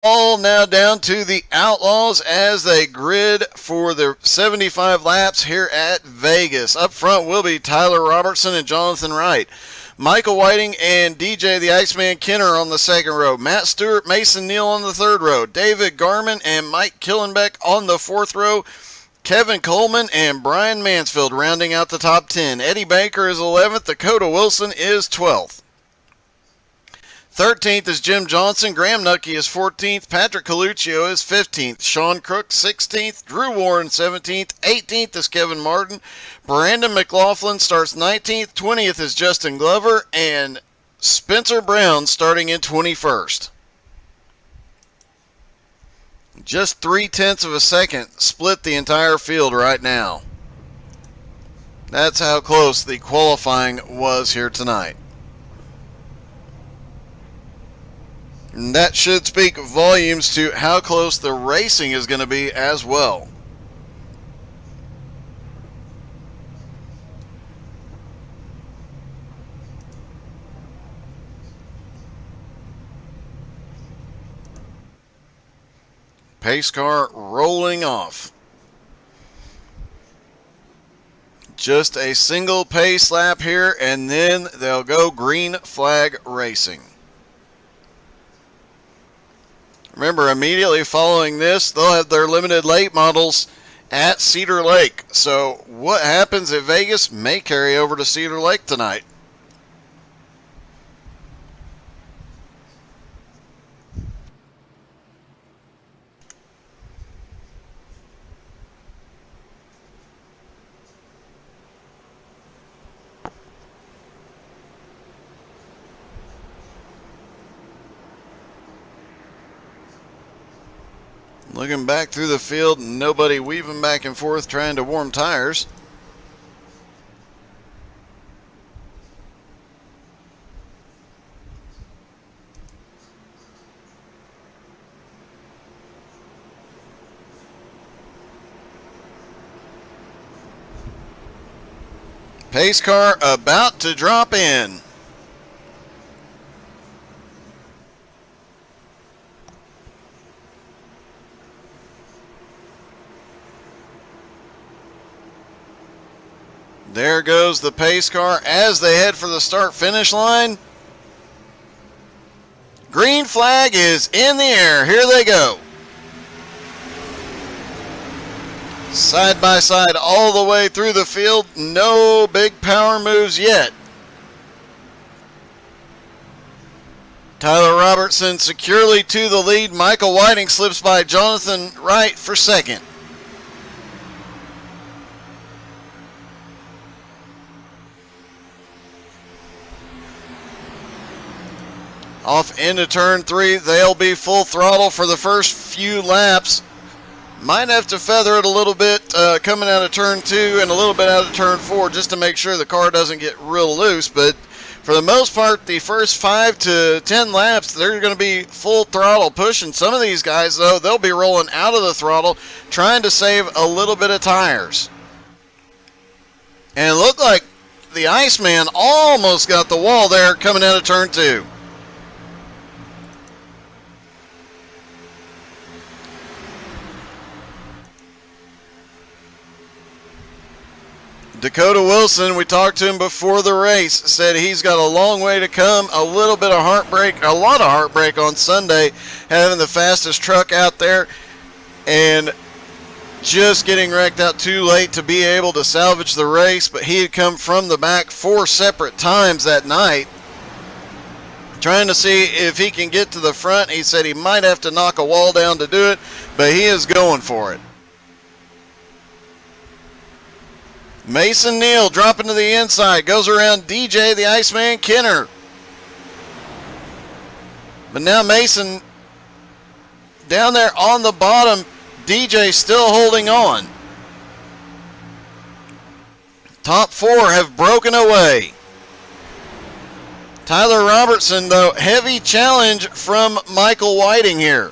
All now down to the Outlaws as they grid for the 75 laps here at Vegas. Up front will be Tyler Robertson and Jonathan Wright. Michael Whiting and DJ the Iceman Kenner on the second row. Matt Stewart, Mason Neal on the third row. David Garman and Mike Killenbeck on the fourth row. Kevin Coleman and Brian Mansfield rounding out the top 10. Eddie Baker is 11th. Dakota Wilson is 12th. 13th is Jim Johnson. Graham Nucky is 14th. Patrick Coluccio is 15th. Sean Crook 16th. Drew Warren 17th. 18th is Kevin Martin. Brandon McLaughlin starts 19th. 20th is Justin Glover. And Spencer Brown starting in 21st. Just 0.3 of a second split the entire field right now. That's how close the qualifying was here tonight. And that should speak volumes to how close the racing is going to be as well. Pace car rolling off. Just a single pace lap here, and then they'll go green flag racing. Remember, immediately following this, they'll have their limited late models at Cedar Lake. So what happens at Vegas may carry over to Cedar Lake tonight. Looking back through the field, nobody weaving back and forth trying to warm tires. Pace car about to drop in. There goes the pace car as they head for the start-finish line. Green flag is in the air. Here they go. Side by side all the way through the field. No big power moves yet. Tyler Robertson securely to the lead. Michael Whiting slips by Jonathan Wright for second. Off into turn 3, they'll be full throttle for the first few laps. Might have to feather it a little bit coming out of turn 2 and a little bit out of turn 4 just to make sure the car doesn't get real loose. But for the most part, the first 5 to 10 laps, they're going to be full throttle pushing. Some of these guys, though, they'll be rolling out of the throttle trying to save a little bit of tires. And it looked like the Iceman almost got the wall there coming out of turn 2. Dakota Wilson, we talked to him before the race, said he's got a long way to come, a little bit of heartbreak, a lot of heartbreak on Sunday, having the fastest truck out there and just getting wrecked out too late to be able to salvage the race, but he had come from the back 4 separate times that night, trying to see if he can get to the front. He said he might have to knock a wall down to do it, but he is going for it. Mason Neal dropping to the inside, goes around DJ the Iceman Kenner. But now Mason down there on the bottom, DJ still holding on. Top 4 have broken away. Tyler Robertson, though, heavy challenge from Michael Whiting here.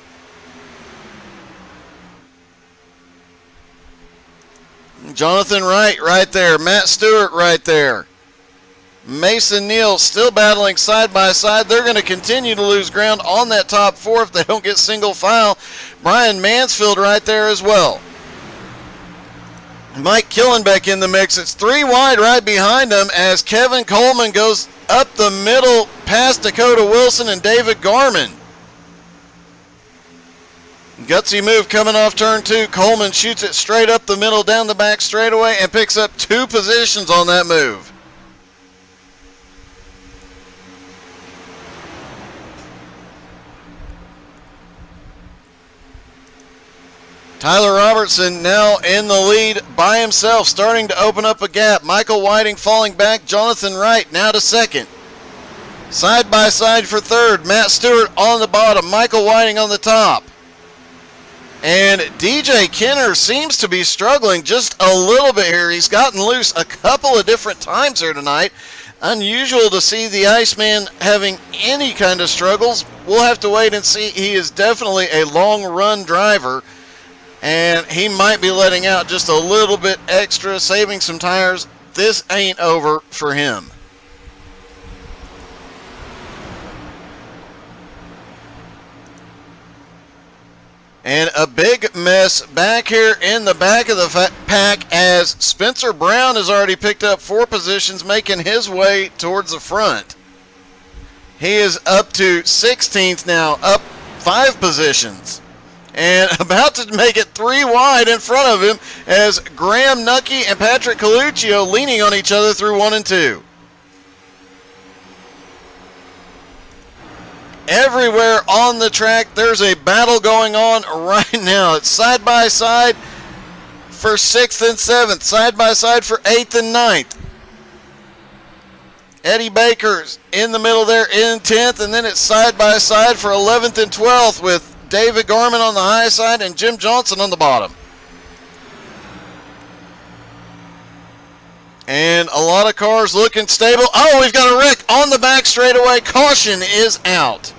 Jonathan Wright right there. Matt Stewart right there. Mason Neal still battling side by side. They're going to continue to lose ground on that top four if they don't get single file. Brian Mansfield right there as well. Mike Killenbeck in the mix. It's 3 wide right behind him as Kevin Coleman goes up the middle past Dakota Wilson and David Garman. Gutsy move coming off turn 2. Coleman shoots it straight up the middle down the back straightaway and picks up 2 positions on that move. Tyler Robertson now in the lead by himself, starting to open up a gap. Michael Whiting falling back. Jonathan Wright now to second. Side by side for third. Matt Stewart on the bottom. Michael Whiting on the top. And DJ Kenner seems to be struggling just a little bit here. He's gotten loose a couple of different times here tonight. Unusual to see the Iceman having any kind of struggles. We'll have to wait and see. He is definitely a long run driver. And he might be letting out just a little bit extra, saving some tires. This ain't over for him. And a big mess back here in the back of the pack as Spencer Brown has already picked up 4 positions, making his way towards the front. He is up to 16th now, up 5 positions. And about to make it 3 wide in front of him as Graham Nucky and Patrick Coluccio leaning on each other through 1 and 2. Everywhere on the track, there's a battle going on right now. It's side by side for 6th and 7th, side by side for 8th and 9th. Eddie Baker's in the middle there in 10th, and then it's side by side for 11th and 12th with David Garman on the high side and Jim Johnson on the bottom. And a lot of cars looking stable. Oh, we've got a wreck on the back straightaway. Caution is out.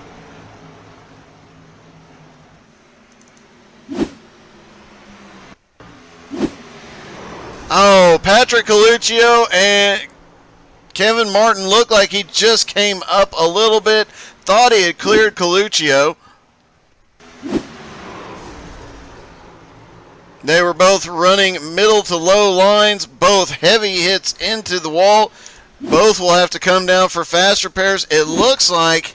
Oh, Patrick Coluccio and Kevin Martin looked like he just came up a little bit. Thought he had cleared Coluccio. They were both running middle to low lines, both heavy hits into the wall. Both will have to come down for fast repairs. It looks like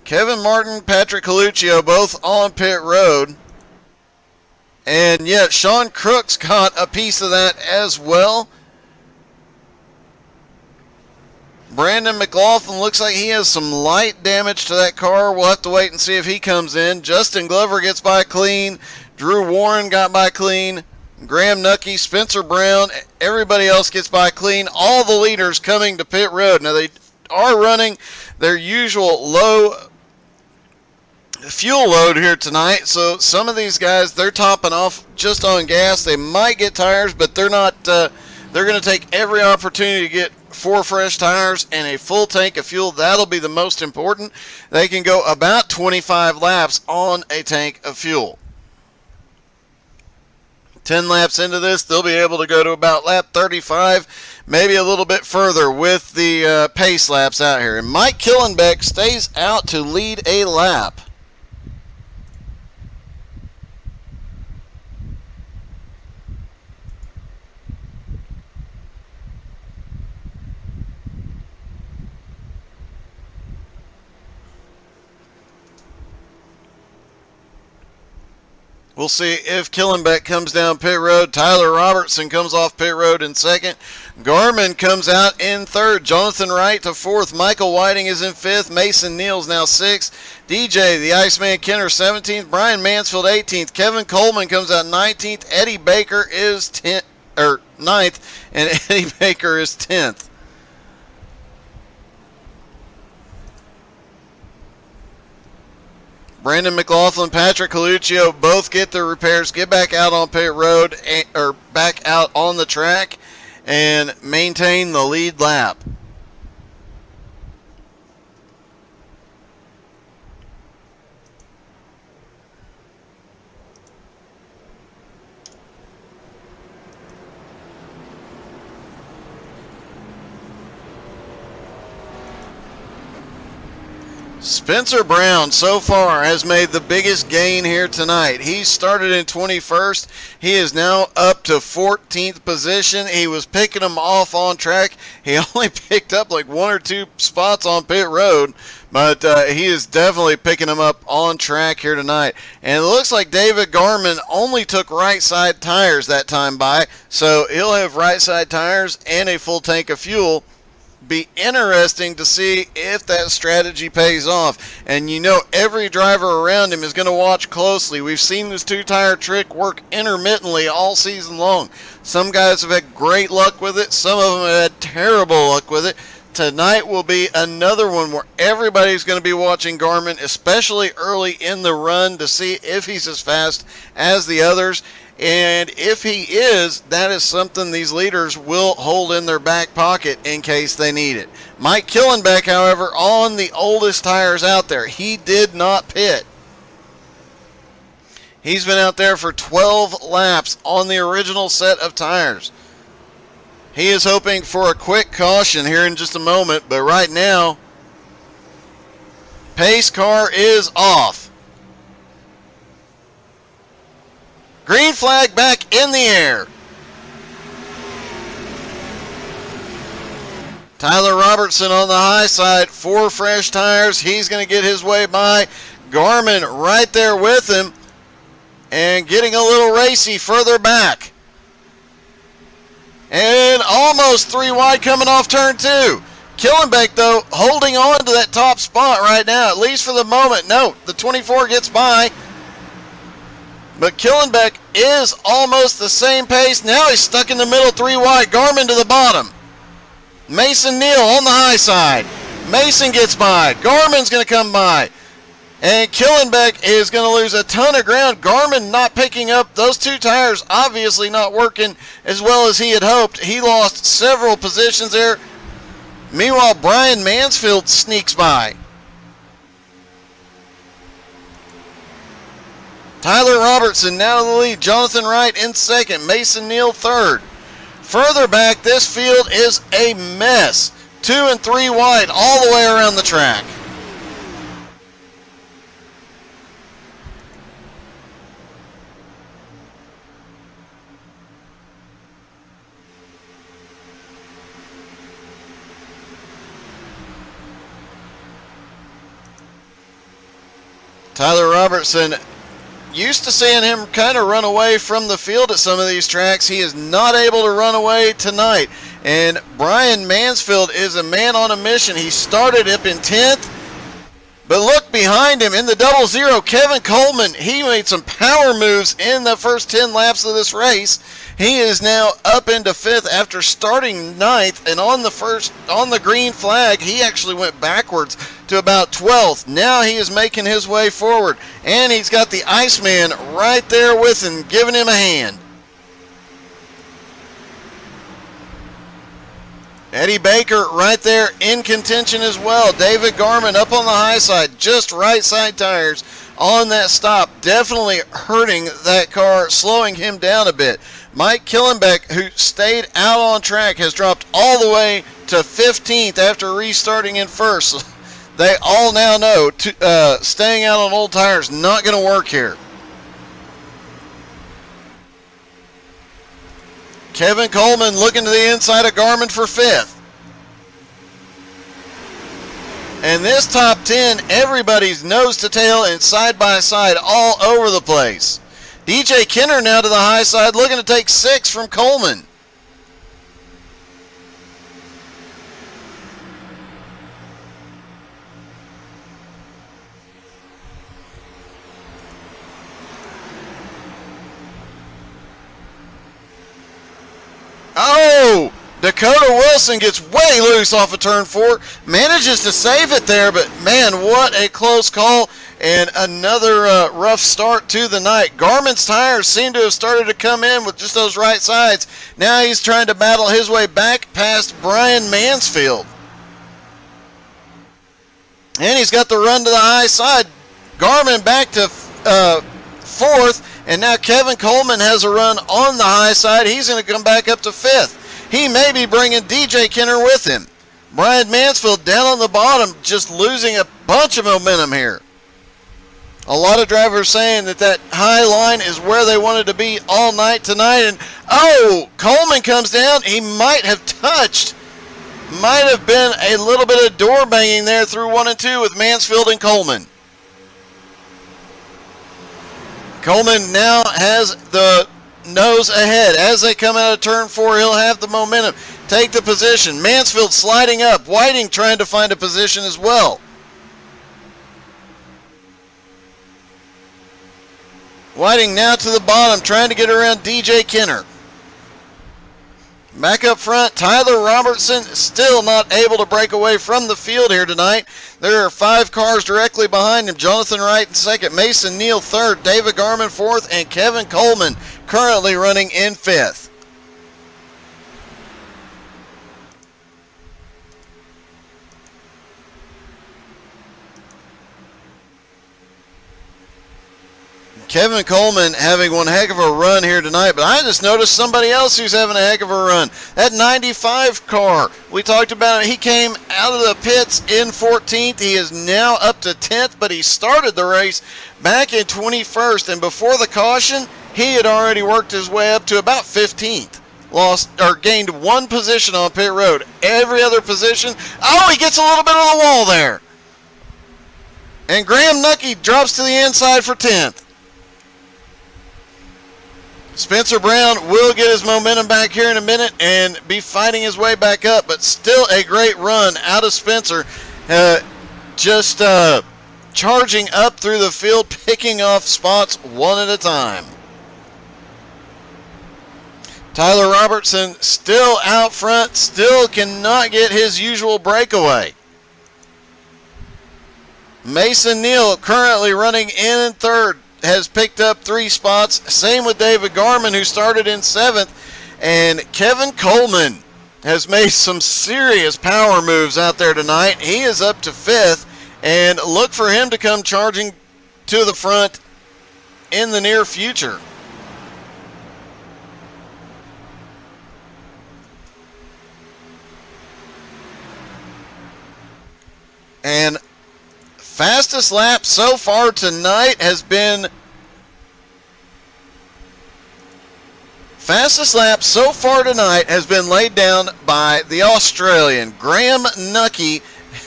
Kevin Martin, Patrick Coluccio, both on pit road. And yet Sean Crooks got a piece of that as well. Brandon McLaughlin looks like he has some light damage to that car. We'll have to wait and see if he comes in. Justin Glover gets by clean. Drew Warren got by clean. Graham Nucky, Spencer Brown, everybody else gets by clean. All the leaders coming to pit road. Now they are running their usual low fuel load here tonight. So some of these guys, they're topping off just on gas. They might get tires, but they're not. They're going to take every opportunity to get 4 fresh tires and a full tank of fuel. That'll be the most important. They can go about 25 laps on a tank of fuel. 10 laps into this, they'll be able to go to about lap 35, maybe a little bit further with the pace laps out here. And Mike Killenbeck stays out to lead a lap. We'll see if Killenbeck comes down pit road. Tyler Robertson comes off pit road in second. Garman comes out in third. Jonathan Wright to 4th. Michael Whiting is in 5th. Mason Neal's now 6th. DJ, the Iceman Kenner, 17th. Brian Mansfield, 18th. Kevin Coleman comes out 19th. Eddie Baker is 9th. And Eddie Baker is 10th. Brandon McLaughlin, Patrick Coluccio both get their repairs, get back out on pit road, or back out on the track, and maintain the lead lap. Spencer Brown so far has made the biggest gain here tonight. He started in 21st. He is now up to 14th position. He was picking them off on track. He only picked up like 1 or 2 spots on pit road, but he is definitely picking them up on track here tonight. And it looks like David Garman only took right side tires that time by, so he'll have right side tires and a full tank of fuel. Be interesting to see if that strategy pays off. And you know every driver around him is going to watch closely. We've seen this 2-tire trick work intermittently all season long. Some guys have had great luck with it. Some of them have had terrible luck with it. Tonight will be another one where everybody's going to be watching Garmin, especially early in the run, to see if he's as fast as the others. And if he is, that is something these leaders will hold in their back pocket in case they need it. Mike Killenbeck, however, on the oldest tires out there. He did not pit. He's been out there for 12 laps on the original set of tires. He is hoping for a quick caution here in just a moment, but right now, pace car is off. Green flag back in the air. Tyler Robertson on the high side, 4 fresh tires. He's going to get his way by. Garmin right there with him and getting a little racy further back. And almost 3 wide coming off turn 2. Killenbeck, though, holding on to that top spot right now, at least for the moment. No, the 24 gets by. But Killenbeck is almost the same pace. Now he's stuck in the middle, 3 wide. Garmin to the bottom. Mason Neal on the high side. Mason gets by. Garmin's going to come by. And Killenbeck is going to lose a ton of ground. Garmin not picking up. Those 2 tires obviously not working as well as he had hoped. He lost several positions there. Meanwhile, Brian Mansfield sneaks by. Tyler Robertson now in the lead. Jonathan Wright in second. Mason Neal third. Further back, this field is a mess. 2 and 3 wide all the way around the track. Tyler Robertson, used to seeing him kind of run away from the field at some of these tracks. He is not able to run away tonight. And Brian Mansfield is a man on a mission. He started up in 10th. But look behind him in the 00, Kevin Coleman. He made some power moves in the first 10 laps of this race. He is now up into 5th after starting 9th, and on the green flag, he actually went backwards to about 12th. Now he is making his way forward, and he's got the Iceman right there with him, giving him a hand. Eddie Baker right there in contention as well. David Garman up on the high side, just right side tires on that stop. Definitely hurting that car, slowing him down a bit. Mike Killenbeck, who stayed out on track, has dropped all the way to 15th after restarting in first. They all now know staying out on old tires not going to work here. Kevin Coleman looking to the inside of Garmin for 5th. And this top 10, everybody's nose to tail and side by side all over the place. DJ Kenner now to the high side, looking to take 6 from Coleman. Oh! Dakota Wilson gets way loose off of turn 4. Manages to save it there, but man, what a close call. And another rough start to the night. Garmin's tires seem to have started to come in with just those right sides. Now he's trying to battle his way back past Brian Mansfield. And he's got the run to the high side. Garmin back to 4th. And now Kevin Coleman has a run on the high side. He's going to come back up to 5th. He may be bringing DJ Kenner with him. Brian Mansfield down on the bottom, just losing a bunch of momentum here. A lot of drivers saying that high line is where they wanted to be all night tonight. And, oh, Coleman comes down. He might have touched. Might have been a little bit of door banging there through 1 and 2 with Mansfield and Coleman. Coleman now has the nose ahead. As they come out of turn 4, he'll have the momentum. Take the position. Mansfield sliding up. Whiting trying to find a position as well. Whiting now to the bottom, trying to get around DJ Kenner. Back up front, Tyler Robertson still not able to break away from the field here tonight. There are 5 cars directly behind him. Jonathan Wright in second, Mason Neal third, David Garman fourth, and Kevin Coleman currently running in fifth. Kevin Coleman having one heck of a run here tonight, but I just noticed somebody else who's having a heck of a run. That 95 car, we talked about it. He came out of the pits in 14th. He is now up to 10th, but he started the race back in 21st, and before the caution, he had already worked his way up to about 15th. Gained 1 position on pit road. Every other position, oh, he gets a little bit of the wall there. And Graham Nucky drops to the inside for 10th. Spencer Brown will get his momentum back here in a minute and be fighting his way back up, but still a great run out of Spencer. Just charging up through the field, picking off spots one at a time. Tyler Robertson still out front, still cannot get his usual breakaway. Mason Neal currently running in third, has picked up 3 spots. Same with David Garman, who started in 7th. And Kevin Coleman has made some serious power moves out there tonight. He is up to 5th, and look for him to come charging to the front in the near future. And fastest lap so far tonight has been laid down by the Australian. Graham Nucky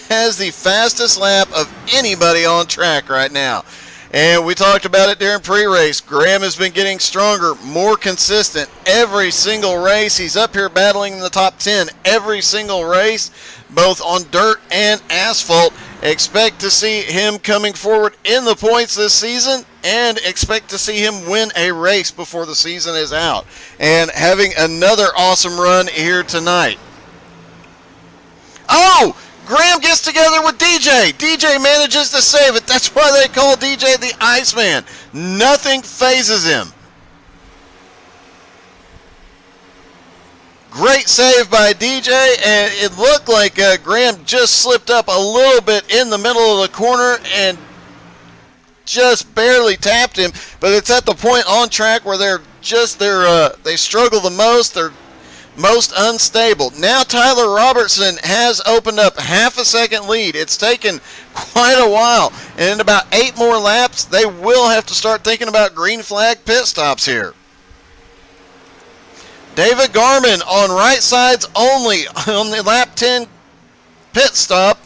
has the fastest lap of anybody on track right now. And we talked about it during pre-race. Graham has been getting stronger, more consistent every single race. He's up here battling in the top 10 every single race, both on dirt and asphalt. Expect to see him coming forward in the points this season, and expect to see him win a race before the season is out. And having another awesome run here tonight. Oh! Graham gets together with DJ. DJ manages to save it. That's why they call DJ the Iceman. Nothing phases him. Great save by DJ, and it looked like Graham just slipped up a little bit in the middle of the corner and just barely tapped him. But it's at the point on track where they struggle the most. They're most unstable. Now Tyler Robertson has opened up half a second lead. It's taken quite a while, and in about 8 more laps they will have to start thinking about green flag pit stops here. David Garman on right sides only on the lap 10 pit stop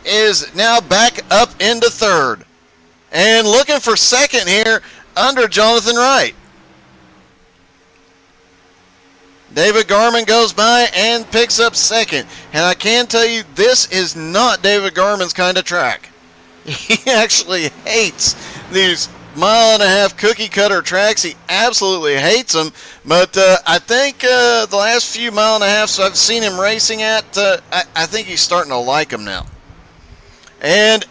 is now back up into third, and looking for second here under Jonathan Wright. David Garman goes by and picks up second. And I can tell you, this is not David Garman's kind of track. He actually hates these mile-and-a-half cookie-cutter tracks. He absolutely hates them. But I think the last few mile-and-a-halfs I've seen him racing at, I think he's starting to like them now. And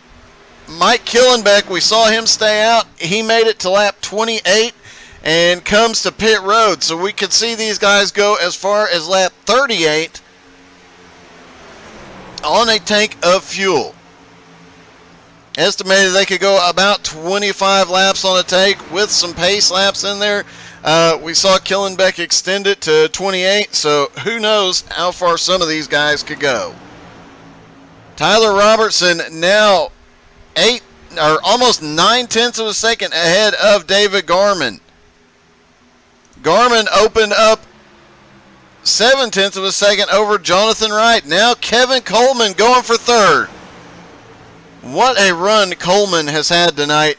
Mike Killenbeck, we saw him stay out. He made it to lap 28. And comes to pit road. So we could see these guys go as far as lap 38 on a tank of fuel. Estimated they could go about 25 laps on a tank with some pace laps in there. We saw Killenbeck extend it to 28, so who knows how far some of these guys could go. Tyler Robertson now 8 or almost 9/10 of a second ahead of David Garman. Garman opened up 7/10 of a second over Jonathan Wright. Now Kevin Coleman going for third. What a run Coleman has had tonight.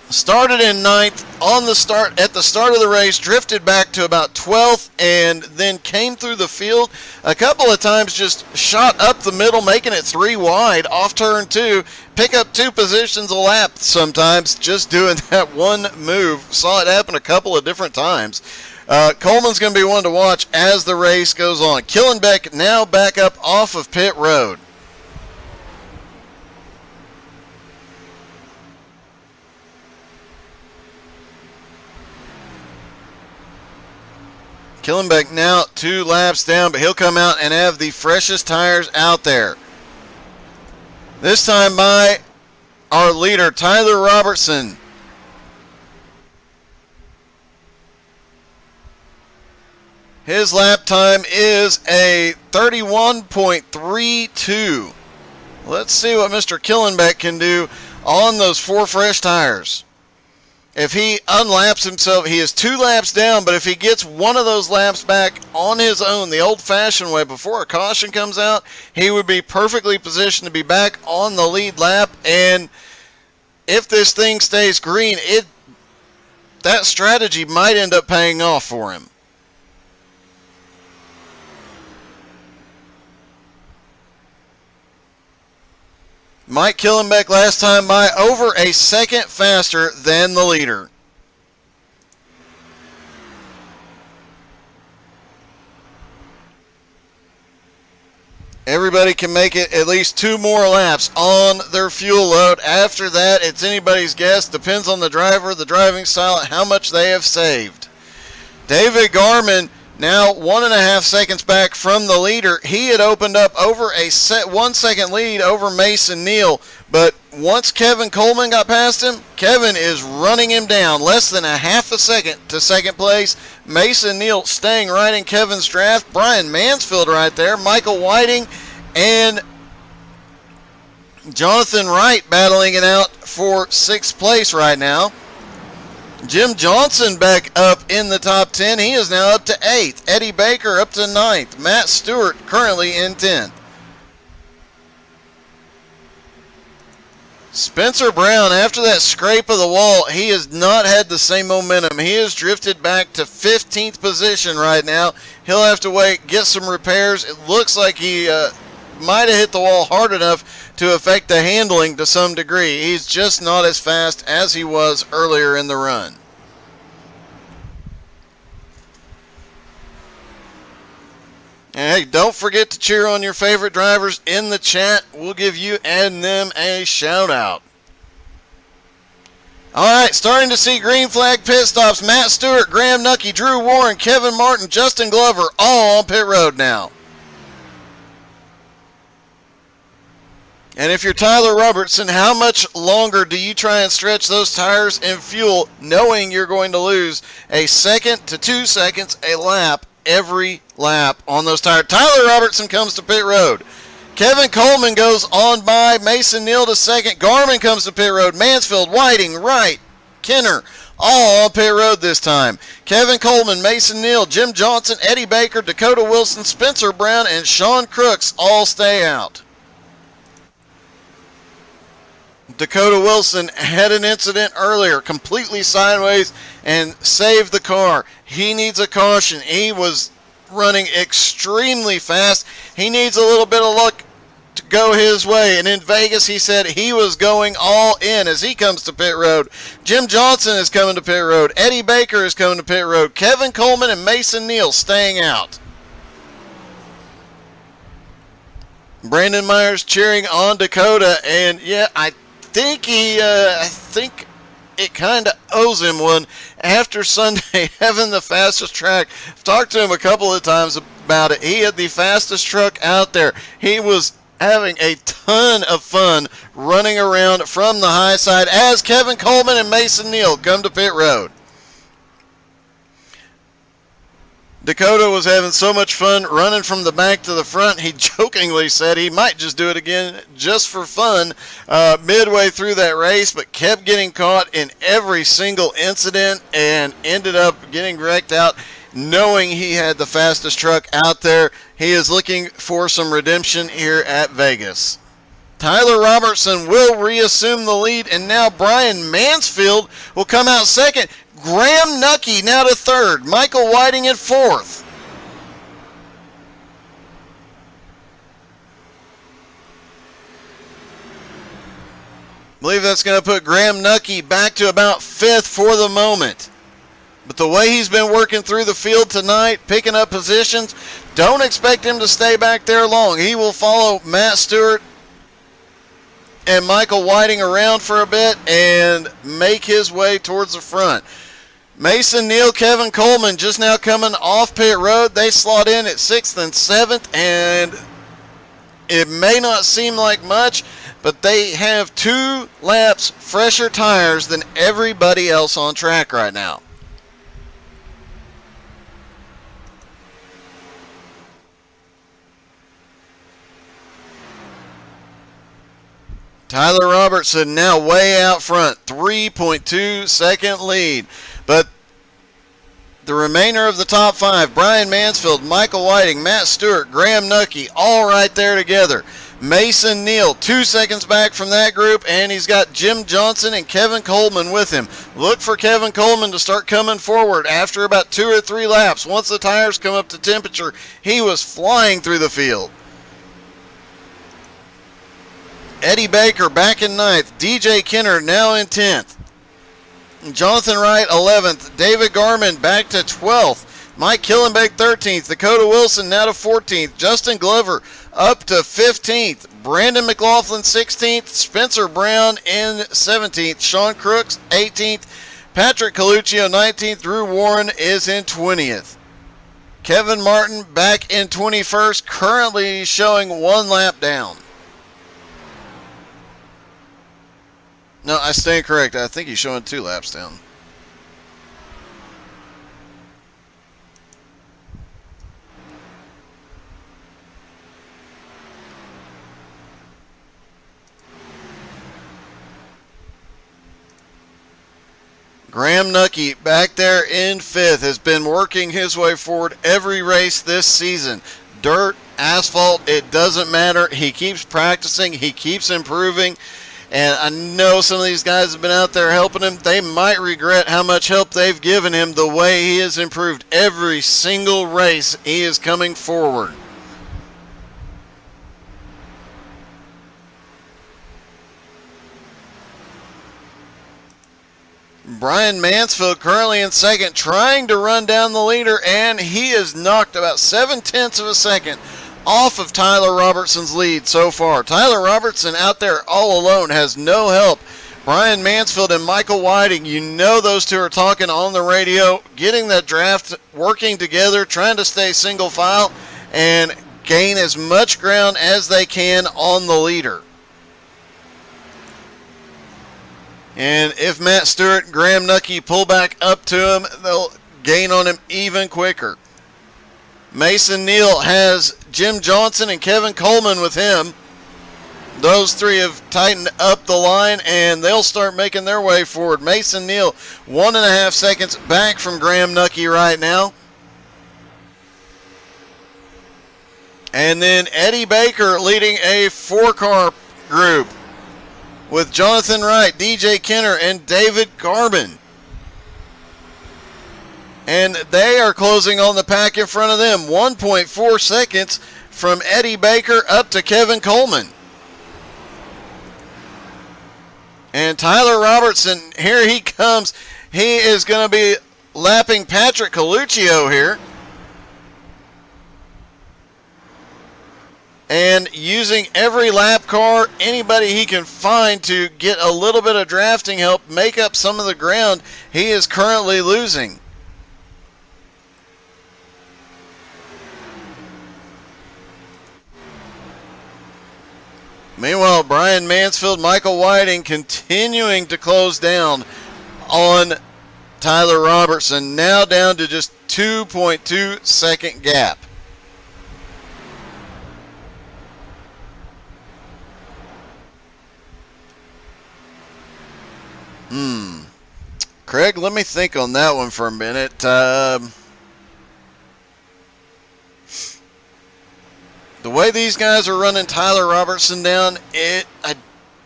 Started in 9th at the start of the race, drifted back to about 12th, and then came through the field a couple of times, just shot up the middle, making it 3 wide off turn 2, pick up 2 positions a lap sometimes, just doing that one move. Saw it happen a couple of different times. Coleman's going to be one to watch as the race goes on. Killenbeck now back up off of pit road. Killenbeck now 2 laps down, but he'll come out and have the freshest tires out there. This time by our leader, Tyler Robertson. His lap time is a 31.32. Let's see what Mr. Killenbeck can do on those 4 fresh tires. If he unlaps himself, he is 2 laps down, but if he gets one of those laps back on his own, the old-fashioned way, before a caution comes out, he would be perfectly positioned to be back on the lead lap. And if this thing stays green, that strategy might end up paying off for him. Mike Killenbeck last time by over a second faster than the leader. Everybody can make it at least 2 more laps on their fuel load. After that, it's anybody's guess. Depends on the driver, the driving style, and how much they have saved. David Garman now 1.5 seconds back from the leader. He had opened up over a 1 second lead over Mason Neal, but once Kevin Coleman got past him, Kevin is running him down less than a half a second to second place. Mason Neal staying right in Kevin's draft. Brian Mansfield right there. Michael Whiting and Jonathan Wright battling it out for 6th place right now. Jim Johnson back up in the top 10. He is now up to 8th. Eddie Baker up to 9th. Matt Stewart currently in 10th. Spencer Brown, after that scrape of the wall, he has not had the same momentum. He has drifted back to 15th position right now. He'll have to wait, get some repairs. It looks like he might have hit the wall hard enough to affect the handling to some degree. He's just not as fast as he was earlier in the run. And hey, don't forget to cheer on your favorite drivers in the chat. We'll give you and them a shout out. Alright, starting to see green flag pit stops. Matt Stewart, Graham Nucky, Drew Warren, Kevin Martin, Justin Glover, all on pit road now. And if you're Tyler Robertson, how much longer do you try and stretch those tires and fuel, knowing you're going to lose a second to 2 seconds a lap every lap on those tires? Tyler Robertson comes to pit road. Kevin Coleman goes on by. Mason Neal to second. Garman comes to pit road. Mansfield, Whiting, Wright, Kenner, all on pit road this time. Kevin Coleman, Mason Neal, Jim Johnson, Eddie Baker, Dakota Wilson, Spencer Brown, and Sean Crooks all stay out. Dakota Wilson had an incident earlier, completely sideways, and saved the car. He needs a caution. He was running extremely fast. He needs a little bit of luck to go his way. And in Vegas, he said he was going all in as he comes to pit road. Jim Johnson is coming to pit road. Eddie Baker is coming to pit road. Kevin Coleman and Mason Neal staying out. Brandon Myers cheering on Dakota, and yeah, I think it kind of owes him one after Sunday having the fastest track. I've talked to him a couple of times about it. He had the fastest truck out there. He was having a ton of fun running around from the high side as Kevin Coleman and Mason Neal come to pit road. Dakota was having so much fun running from the back to the front, he jokingly said he might just do it again just for fun midway through that race, but kept getting caught in every single incident and ended up getting wrecked out, knowing he had the fastest truck out there. He is looking for some redemption here at Vegas. Tyler Robertson will reassume the lead, and now Brian Mansfield will come out second. Graham Nucky now to third. Michael Whiting in fourth. I believe that's going to put Graham Nucky back to about fifth for the moment. But the way he's been working through the field tonight, picking up positions, don't expect him to stay back there long. He will follow Matt Stewart and Michael Whiting around for a bit and make his way towards the front. Mason Neal, Kevin Coleman just now coming off pit road. They slot in at 6th and 7th, and it may not seem like much, but they have 2 laps fresher tires than everybody else on track right now. Tyler Robertson now way out front, 3.2 second lead. But the remainder of the top 5, Brian Mansfield, Michael Whiting, Matt Stewart, Graham Nucky, all right there together. Mason Neal, 2 seconds back from that group, and he's got Jim Johnson and Kevin Coleman with him. Look for Kevin Coleman to start coming forward after about 2 or 3 laps. Once the tires come up to temperature, he was flying through the field. Eddie Baker back in 9th. DJ Kenner now in 10th. Jonathan Wright 11th. David Garman back to 12th. Mike Killenbeck 13th. Dakota Wilson now to 14th. Justin Glover up to 15th. Brandon McLaughlin 16th. Spencer Brown in 17th. Sean Crooks 18th. Patrick Coluccio 19th. Drew Warren is in 20th. Kevin Martin back in 21st. Currently showing 1 lap down. No, I stand correct. I think he's showing 2 laps down. Graham Nucky back there in 5th has been working his way forward every race this season. Dirt, asphalt, it doesn't matter. He keeps practicing. He keeps improving. And I know some of these guys have been out there helping him. They might regret how much help they've given him, the way he has improved every single race he is coming forward. Brian Mansfield currently in 2nd, trying to run down the leader, and he is knocked about 0.7 of a second off of Tyler Robertson's lead so far. Tyler Robertson out there all alone, has no help. Brian Mansfield and Michael Whiting, you know those two are talking on the radio, getting that draft, working together, trying to stay single file and gain as much ground as they can on the leader. And if Matt Stewart and Graham Nucky pull back up to him, they'll gain on him even quicker. Mason Neal has Jim Johnson and Kevin Coleman with him. Those 3 have tightened up the line, and they'll start making their way forward. Mason Neal, 1.5 seconds back from Graham Nucky right now. And then Eddie Baker leading a 4-car group with Jonathan Wright, DJ Kenner, and David Garman. And they are closing on the pack in front of them. 1.4 seconds from Eddie Baker up to Kevin Coleman. And Tyler Robertson, here he comes. He is going to be lapping Patrick Coluccio here. And using every lap car, anybody he can find to get a little bit of drafting help, make up some of the ground he is currently losing. Meanwhile, Brian Mansfield, Michael Whiting continuing to close down on Tyler Robertson now down to just 2.2 second gap. Craig, let me think on that one for a minute. The way these guys are running Tyler Robertson down, I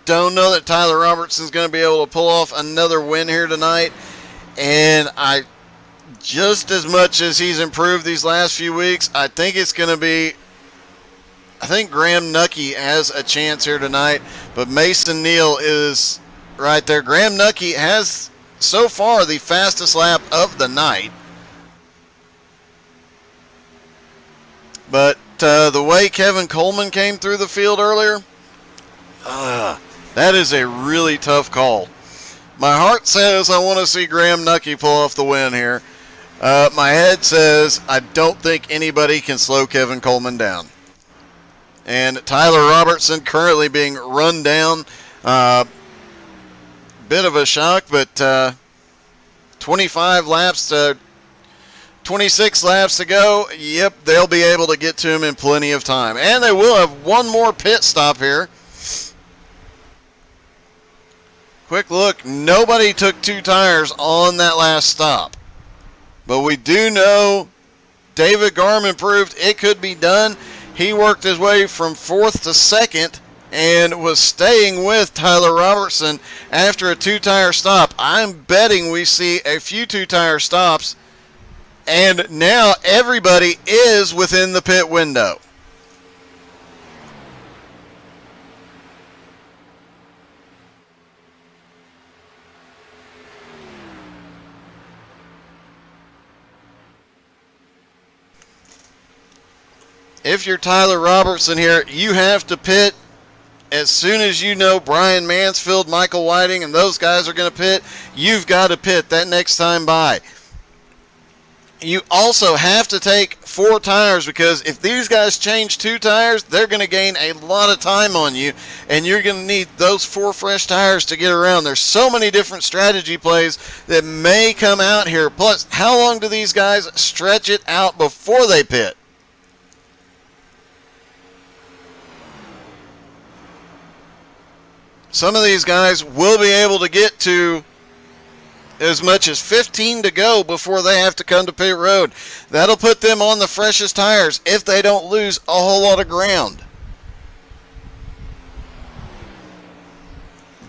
don't know that Tyler Robertson's going to be able to pull off another win here tonight. And just as much as he's improved these last few weeks, I think it's going to be, I think Graham Nucky has a chance here tonight, but Mason Neal is right there. Graham Nucky has so far the fastest lap of the night. But the way Kevin Coleman came through the field earlier, that is a really tough call. My heart says I want to see Graham Nucky pull off the win here. My head says I don't think anybody can slow Kevin Coleman down. And Tyler Robertson currently being run down. Bit of a shock, but 26 laps to go. Yep, they'll be able to get to him in plenty of time. And they will have one more pit stop here. Quick look, nobody took 2 tires on that last stop. But we do know David Garman proved it could be done. He worked his way from 4th to 2nd and was staying with Tyler Robertson after a 2-tire stop. I'm betting we see a few 2-tire stops, and now everybody is within the pit window. If you're Tyler Robertson here, you have to pit as soon as you know Brian Mansfield, Michael Whiting, and those guys are going to pit. You've got to pit that next time by. You also have to take 4 tires, because if these guys change 2 tires, they're going to gain a lot of time on you, and you're going to need those 4 fresh tires to get around. There's so many different strategy plays that may come out here. Plus, how long do these guys stretch it out before they pit? Some of these guys will be able to get to as much as 15 to go before they have to come to pit road. That'll put them on the freshest tires if they don't lose a whole lot of ground.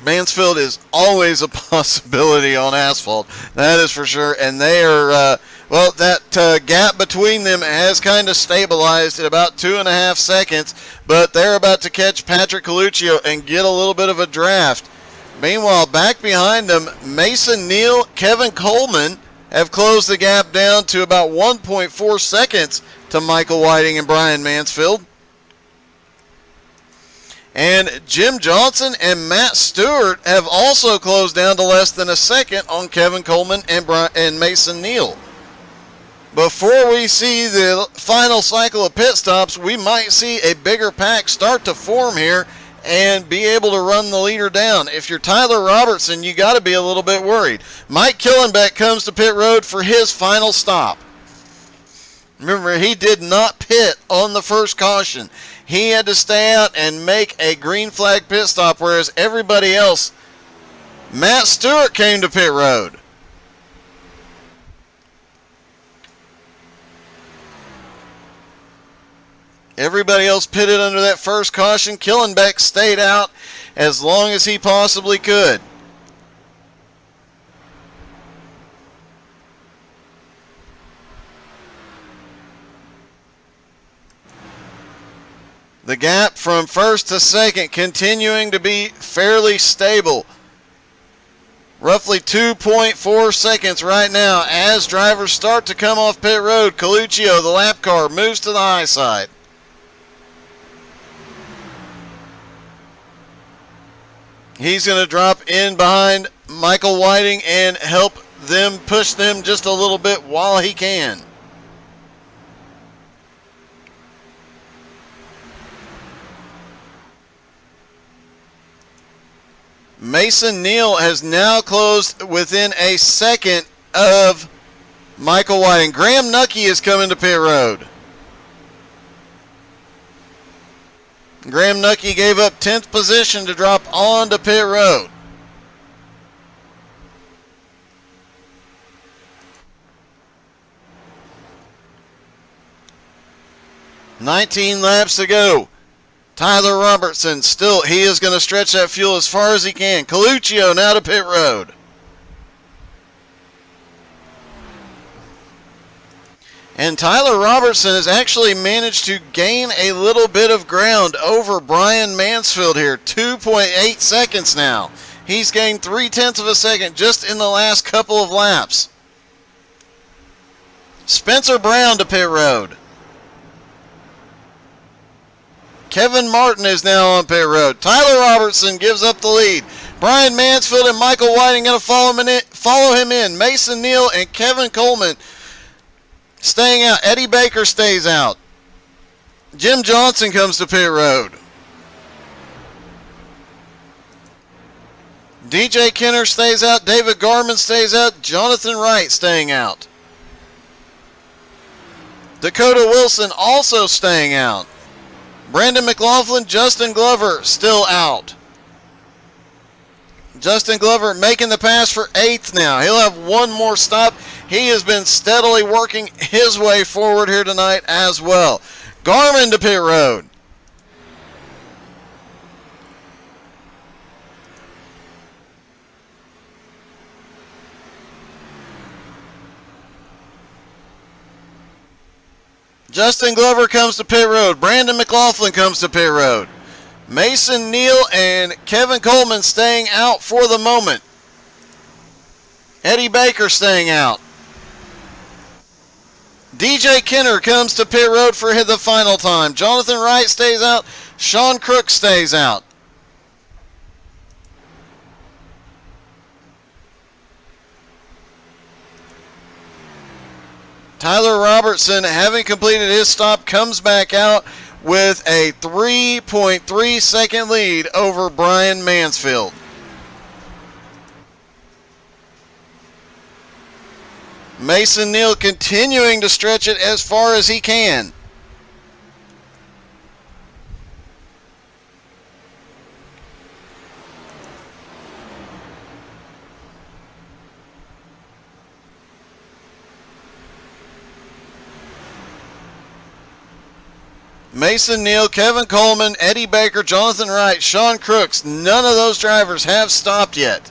Mansfield is always a possibility on asphalt. That is for sure. And they are, that gap between them has kind of stabilized at about 2.5 seconds. But they're about to catch Patrick Coluccio and get a little bit of a draft. Meanwhile, back behind them, Mason Neal, Kevin Coleman have closed the gap down to about 1.4 seconds to Michael Whiting and Brian Mansfield. And Jim Johnson and Matt Stewart have also closed down to less than a second on Kevin Coleman and Mason Neal. Before we see the final cycle of pit stops, we might see a bigger pack start to form here and be able to run the leader down. If you're Tyler Robertson, you got to be a little bit worried. Mike Killenbeck comes to pit road for his final stop. Remember, he did not pit on the first caution. He had to stay out and make a green flag pit stop, whereas everybody else, Matt Stewart came to pit road. Everybody else pitted under that first caution. Killenbeck stayed out as long as he possibly could. The gap from first to second continuing to be fairly stable. Roughly 2.4 seconds right now as drivers start to come off pit road. Coluccio, the lap car, moves to the high side. He's going to drop in behind Michael Whiting and help them push them just a little bit while he can. Mason Neal has now closed within a second of Michael Whiting. Graham Nucky is coming to pit road. Graham Nucky gave up 10th position to drop onto pit road. "19 laps to go. Tyler Robertson still, he is going to stretch that fuel as far as he can. Coluccio now to pit road. And Tyler Robertson has actually managed to gain a little bit of ground over Brian Mansfield here. 2.8 seconds now. He's gained 0.3 of a second just in the last couple of laps. Spencer Brown to pit road. Kevin Martin is now on pit road. Tyler Robertson gives up the lead. Brian Mansfield and Michael Whiting going to follow him in. Mason Neal and Kevin Coleman staying out. Eddie Baker stays out. Jim Johnson comes to pit road. DJ Kenner stays out. David Garman stays out. Jonathan Wright staying out. Dakota Wilson also staying out. Brandon McLaughlin, Justin Glover still out. Justin Glover making the pass for 8th now. He'll have one more stop. He has been steadily working his way forward here tonight as well. Garmin to pit road. Justin Glover comes to pit road. Brandon McLaughlin comes to pit road. Mason Neal and Kevin Coleman staying out for the moment. Eddie Baker staying out. DJ Kenner comes to pit road for the final time. Jonathan Wright stays out. Sean Crook stays out. Tyler Robertson, having completed his stop, comes back out with a 3.3 second lead over Brian Mansfield. Mason Neal continuing to stretch it as far as he can. Mason Neal, Kevin Coleman, Eddie Baker, Jonathan Wright, Sean Crooks, none of those drivers have stopped yet.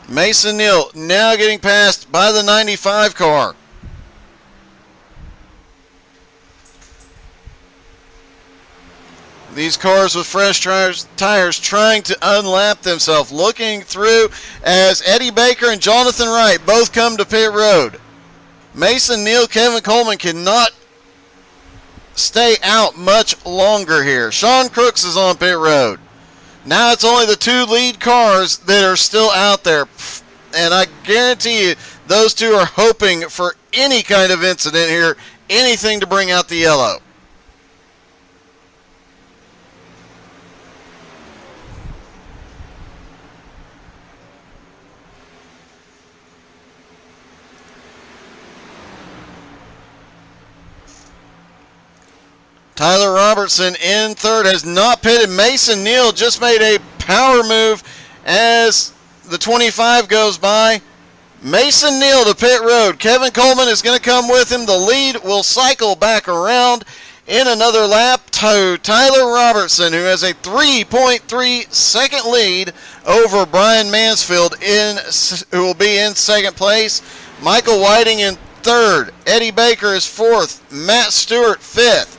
Mason Neal now getting passed by the 95 car. These cars with fresh tires trying to unlap themselves, looking through as Eddie Baker and Jonathan Wright both come to pit road. Mason Neal, Kevin Coleman cannot stay out much longer here. Sean Crooks is on pit road. Now it's only the two lead cars that are still out there. And I guarantee you those two are hoping for any kind of incident here, anything to bring out the yellow. Tyler Robertson in third, has not pitted. Mason Neal just made a power move as the 25 goes by. Mason Neal to pit road. Kevin Coleman is going to come with him. The lead will cycle back around in another lap to Tyler Robertson, who has a 3.3 second lead over Brian Mansfield, who will be in second place. Michael Whiting in third. Eddie Baker is fourth. Matt Stewart fifth.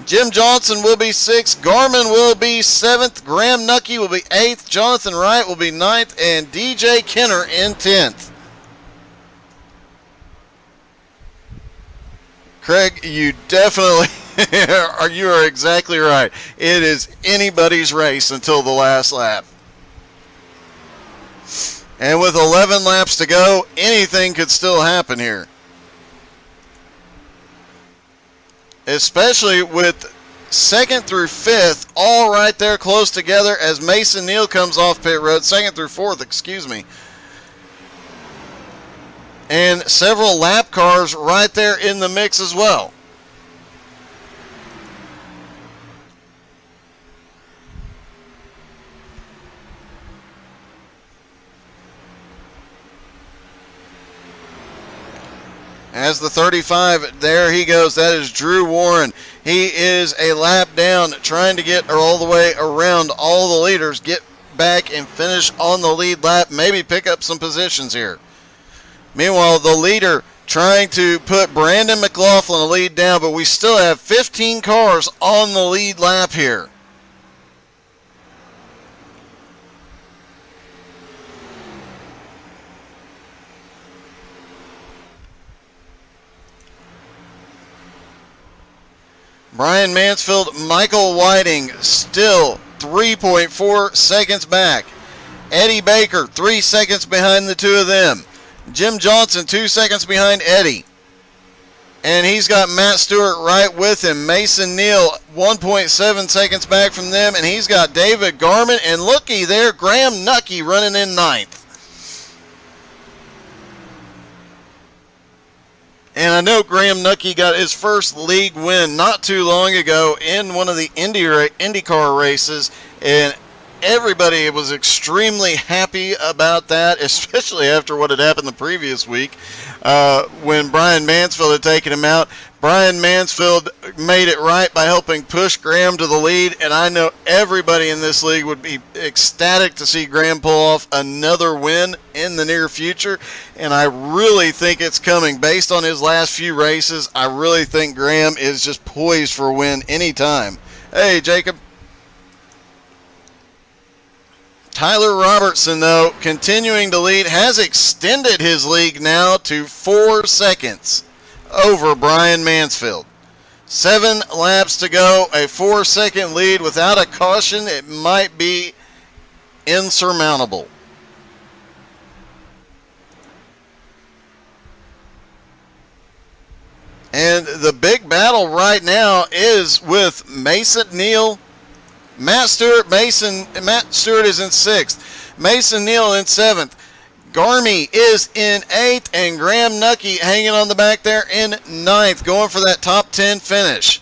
Jim Johnson will be 6th. Garmin will be 7th. Graham Nucky will be 8th. Jonathan Wright will be 9th. And DJ Kenner in 10th. Craig, you definitely you are exactly right. It is anybody's race until the last lap. And with 11 laps to go, anything could still happen here. Especially with second through fifth, all right there close together as Mason Neal comes off pit road. Second through fourth, excuse me. And several lap cars right there in the mix as well. As the 35, there he goes. That is Drew Warren. He is a lap down, trying to get all the way around all the leaders, get back and finish on the lead lap, maybe pick up some positions here. Meanwhile, the leader trying to put Brandon McLaughlin the lead down, but we still have 15 cars on the lead lap here. Brian Mansfield, Michael Whiting still 3.4 seconds back. Eddie Baker 3 seconds behind the two of them. Jim Johnson 2 seconds behind Eddie. And he's got Matt Stewart right with him. Mason Neal 1.7 seconds back from them. And he's got David Garman. And looky there, Graham Nucky running in ninth. And I know Graham Nucky got his first league win not too long ago in one of the IndyCar races, and everybody was extremely happy about that, especially after what had happened the previous week when Brian Mansfield had taken him out. Brian Mansfield made it right by helping push Graham to the lead, and I know everybody in this league would be ecstatic to see Graham pull off another win in the near future, and I really think it's coming. Based on his last few races, I really think Graham is just poised for a win anytime. Hey, Jacob. Tyler Robertson, though, continuing to lead, has extended his lead now to 4 seconds over Brian Mansfield. 7 laps to go, a 4-second lead without a caution. It might be insurmountable. And the big battle right now is with Mason Neal, Matt Stewart. Matt Stewart is in 6th. Mason Neal in 7th. Garmy is in 8th, and Graham Nucky hanging on the back there in 9th, going for that top 10 finish.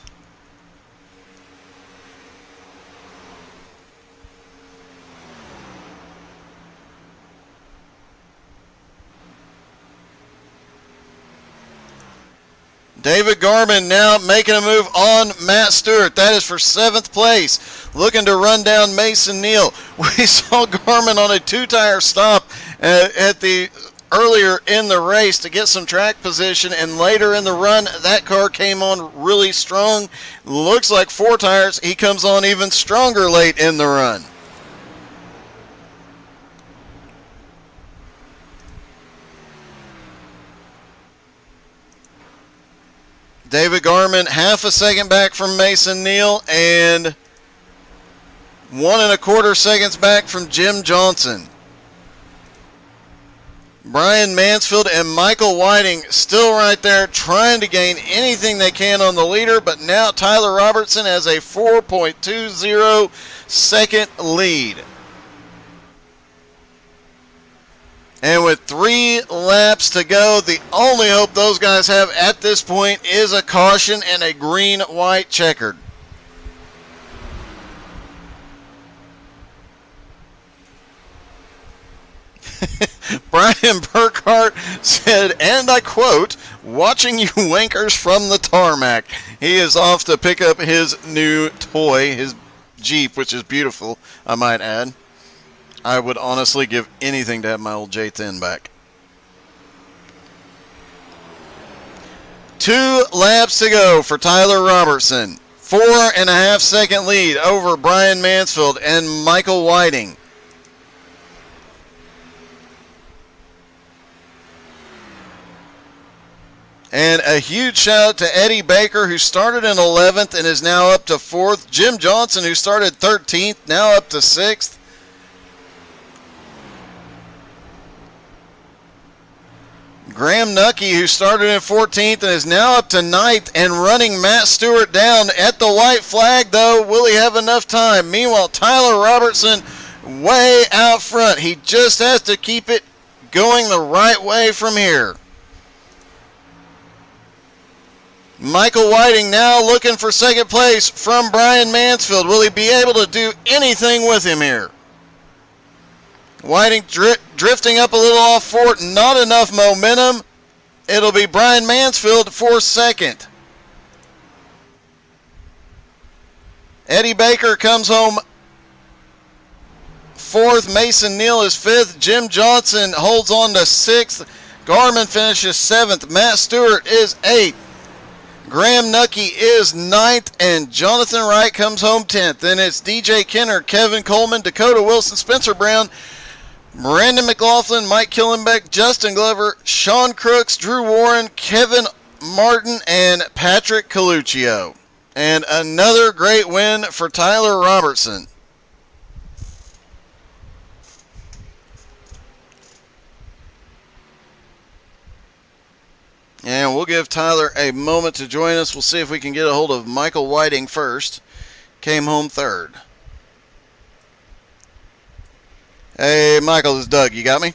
David Garman now making a move on Matt Stewart. That is for 7th place. Looking to run down Mason Neal. We saw Garman on a 2-tire stop at the earlier in the race to get some track position, and later in the run that car came on really strong. Looks like 4 tires. He comes on even stronger late in the run. David Garman half a second back from Mason Neal and 1.25 seconds back from Jim Johnson. Brian Mansfield and Michael Whiting still right there trying to gain anything they can on the leader, but now Tyler Robertson has a 4.20 second lead. And with 3 laps to go, the only hope those guys have at this point is a caution and a green-white checkered. Brian Burkhart said, and I quote, "Watching you wankers from the tarmac." He is off to pick up his new toy, his Jeep, which is beautiful, I might add. I would honestly give anything to have my old J10 back. 2 laps to go for Tyler Robertson. 4.5 second lead over Brian Mansfield and Michael Whiting. And a huge shout out to Eddie Baker, who started in 11th and is now up to 4th. Jim Johnson, who started 13th, now up to 6th. Graham Nucky, who started in 14th and is now up to 9th and running Matt Stewart down at the white flag, though. Will he have enough time? Meanwhile, Tyler Robertson way out front. He just has to keep it going the right way from here. Michael Whiting now looking for second place from Brian Mansfield. Will he be able to do anything with him here? Whiting drifting up a little off fourth, not enough momentum. It'll be Brian Mansfield for second. Eddie Baker comes home fourth. Mason Neal is fifth. Jim Johnson holds on to sixth. Garmin finishes seventh. Matt Stewart is eighth. Graham Nucky is ninth, and Jonathan Wright comes home 10th. Then it's DJ Kenner, Kevin Coleman, Dakota Wilson, Spencer Brown, Brandon McLaughlin, Mike Killenbeck, Justin Glover, Sean Crooks, Drew Warren, Kevin Martin, and Patrick Coluccio. And another great win for Tyler Robertson. And we'll give Tyler a moment to join us. We'll see if we can get a hold of Michael Whiting first. Came home third. Hey, Michael, this is Doug. You got me?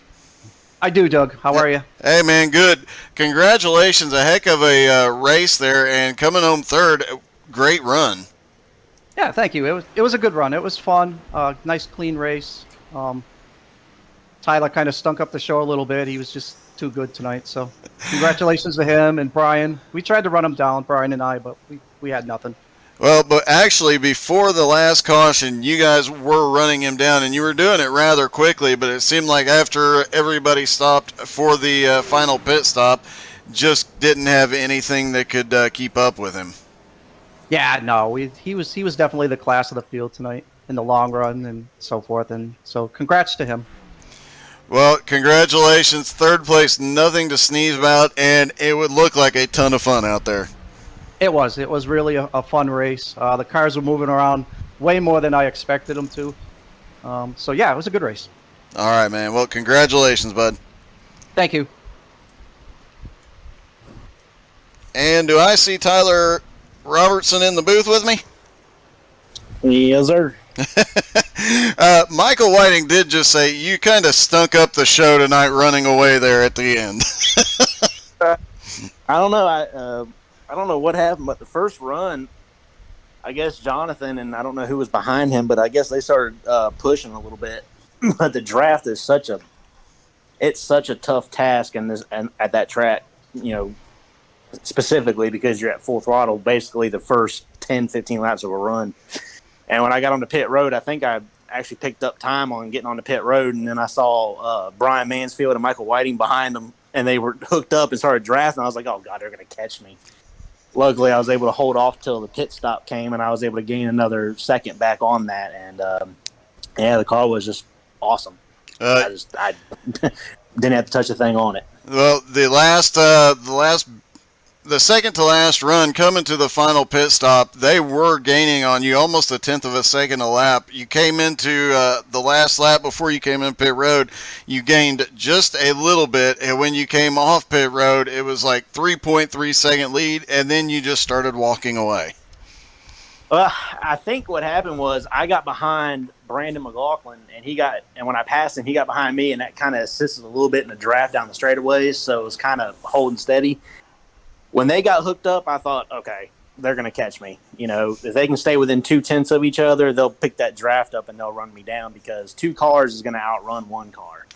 I do, Doug. How are you? Hey, man, good. Congratulations. A heck of a race there, and coming home third. Great run. Yeah, thank you. It was a good run. It was fun. Nice, clean race. Tyler kind of stunk up the show a little bit. He was just too good tonight. So congratulations to him and Brian. We tried to run him down, Brian and I, but we had nothing. Well, but actually, before the last caution, you guys were running him down, and you were doing it rather quickly, but it seemed like after everybody stopped for the final pit stop, just didn't have anything that could keep up with him. Yeah, no, he was definitely the class of the field tonight in the long run and so forth, and so congrats to him. Well, congratulations. Third place, nothing to sneeze about, and it would look like a ton of fun out there. It was really a fun race. The cars were moving around way more than I expected them to. So, yeah, it was a good race. All right, man. Well, congratulations, bud. Thank you. And do I see Tyler Robertson in the booth with me? Yes, sir. Michael Whiting did just say you kind of stunk up the show tonight running away there at the end. I don't know. I don't know what happened, but the first run, I guess Jonathan and I don't know who was behind him, but I guess they started pushing a little bit. But the draft is such a tough task and at that track, you know, specifically because you're at full throttle, basically the first 10, 15 laps of a run. And when I got on the pit road, I think I actually picked up time on getting on the pit road, and then I saw Brian Mansfield and Michael Whiting behind them, and they were hooked up and started drafting. I was like, oh, God, they're going to catch me. Luckily, I was able to hold off till the pit stop came, and I was able to gain another second back on that. And, yeah, the car was just awesome. I didn't have to touch a thing on it. Well, the second to last run coming to the final pit stop, they were gaining on you almost a tenth of a second a lap. You came into the last lap before you came in pit road, you gained just a little bit, and when you came off pit road, it was like 3.3 second lead, and then you just started walking away. Well, I think what happened was I got behind Brandon McLaughlin, and when I passed him, he got behind me, and that kind of assisted a little bit in the draft down the straightaways, so it was kind of holding steady. When they got hooked up, I thought, okay, they're going to catch me. You know, if they can stay within 0.2 of each other, they'll pick that draft up and they'll run me down because two cars is going to outrun one car.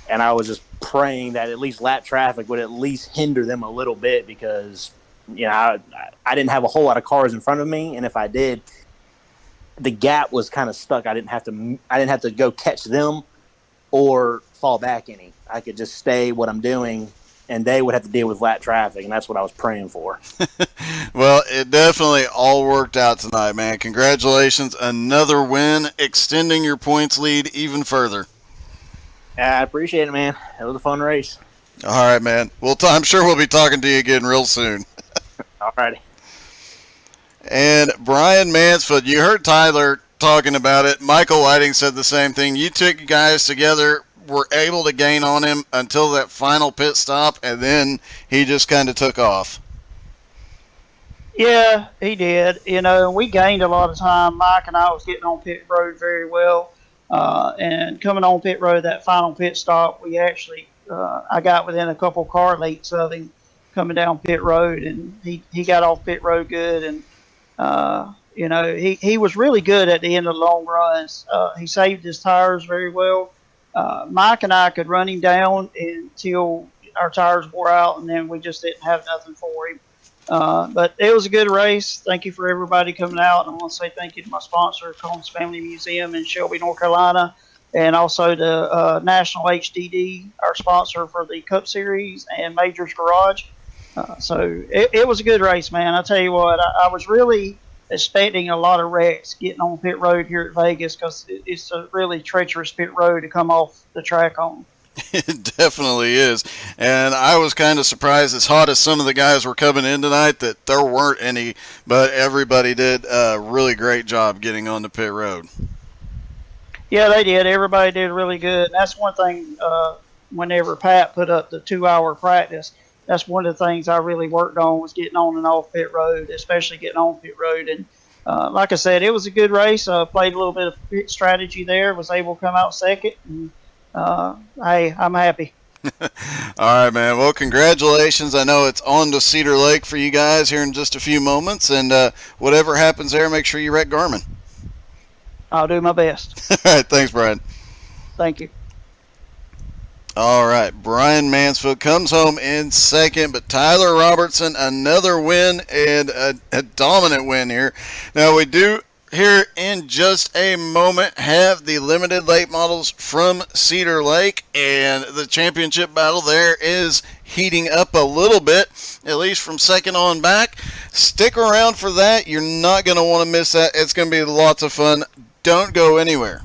And I was just praying that at least lap traffic would at least hinder them a little bit because, you know, I didn't have a whole lot of cars in front of me. And if I did, the gap was kind of stuck. I didn't have to go catch them or fall back any. I could just stay what I'm doing, and they would have to deal with lap traffic, and that's what I was praying for. Well, it definitely all worked out tonight, man. Congratulations. Another win, extending your points lead even further. I appreciate it, man. It was a fun race. All right, man. Well, I'm sure we'll be talking to you again real soon. All righty. And Brian Mansfield, you heard Tyler talking about it. Michael Whiting said the same thing. You took guys together were able to gain on him until that final pit stop, and then he just kind of took off. Yeah, he did. We gained a lot of time. Mike and I was getting on pit road very well. And coming on pit road, that final pit stop, we actually, I got within a couple car lengths of him coming down pit road, and he got off pit road good. And, he was really good at the end of the long runs. He saved his tires very well. Mike and I could run him down until our tires wore out, and then we just didn't have nothing for him. But it was a good race. Thank you for everybody coming out. And I want to say thank you to my sponsor, Combs Family Museum in Shelby, North Carolina, and also to National HDD, our sponsor for the Cup Series, and Majors Garage. So it was a good race, man. I tell you what, I was really expecting a lot of wrecks getting on pit road here at Vegas because it's a really treacherous pit road to come off the track on. It definitely is. And I was kind of surprised, as hot as some of the guys were coming in tonight, that there weren't any, but everybody did a really great job getting on the pit road. Yeah, they did. Everybody did really good. That's one thing, whenever Pat put up the 2-hour practice, that's one of the things I really worked on was getting on and off pit road, especially getting on pit road. And like I said, it was a good race. Played a little bit of pit strategy there, was able to come out second. And, hey, I'm happy. All right, man. Well, congratulations. I know it's on to Cedar Lake for you guys here in just a few moments. And whatever happens there, make sure you wreck Garmin. I'll do my best. All right. Thanks, Brian. Thank you. All right. Brian Mansfield comes home in second, but Tyler Robertson, another win and a dominant win here. Now, we do here in just a moment have the limited late models from Cedar Lake, and the championship battle there is heating up a little bit, at least from second on back. Stick around for that. You're not going to want to miss that. It's going to be lots of fun. Don't go anywhere.